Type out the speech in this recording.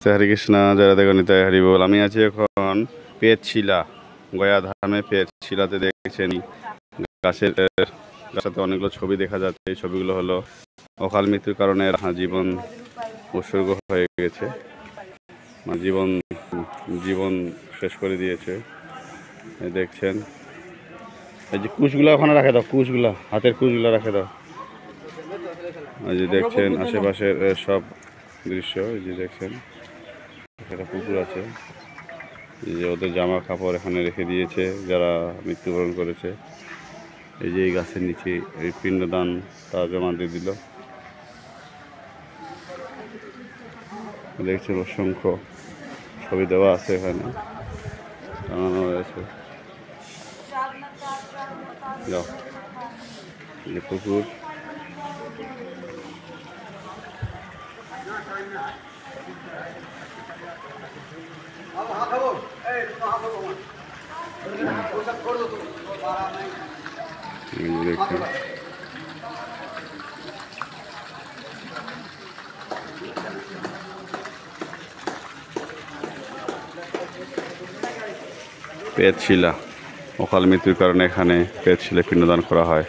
হরে কৃষ্ণ, জয় রাধা গণিতায় হরি বল। আমি আছি এখন পেটশিলা, গয়াধামে পেটশিলাতে। দেখছেন গাছের গাছাতে অনেকগুলো ছবি দেখা যাচ্ছে। এই ছবিগুলো হলো অকাল মৃত্যুর কারণে জীবন উৎসর্গ হয়ে গেছে, জীবন জীবন শেষ করে দিয়েছে। দেখছেন এই যে কুশগুলা ওখানে রাখে দাও, কুশগুলা হাতের কুশগুলা রাখে দাও। এই যে দেখছেন আশেপাশের সব দৃশ্য। এই যে দেখছেন একটা পুকুর আছে, যে ওদের জামা কাপড় এখানে রেখে দিয়েছে যারা মৃত্যুবরণ করেছে। এই যে এই গাছের নিচে এই পিণ্ডদান তা জমা দিয়ে দিল। দেখছেন অসংখ্য ছবি দেওয়া আছে, এখানে টানানো হয়েছে। যাও, এই যে পুকুর। দেখছেন পেটশিলা, অকাল মৃত্যুর কারণে এখানে পেটশিলা পিণ্ডদান করা হয়।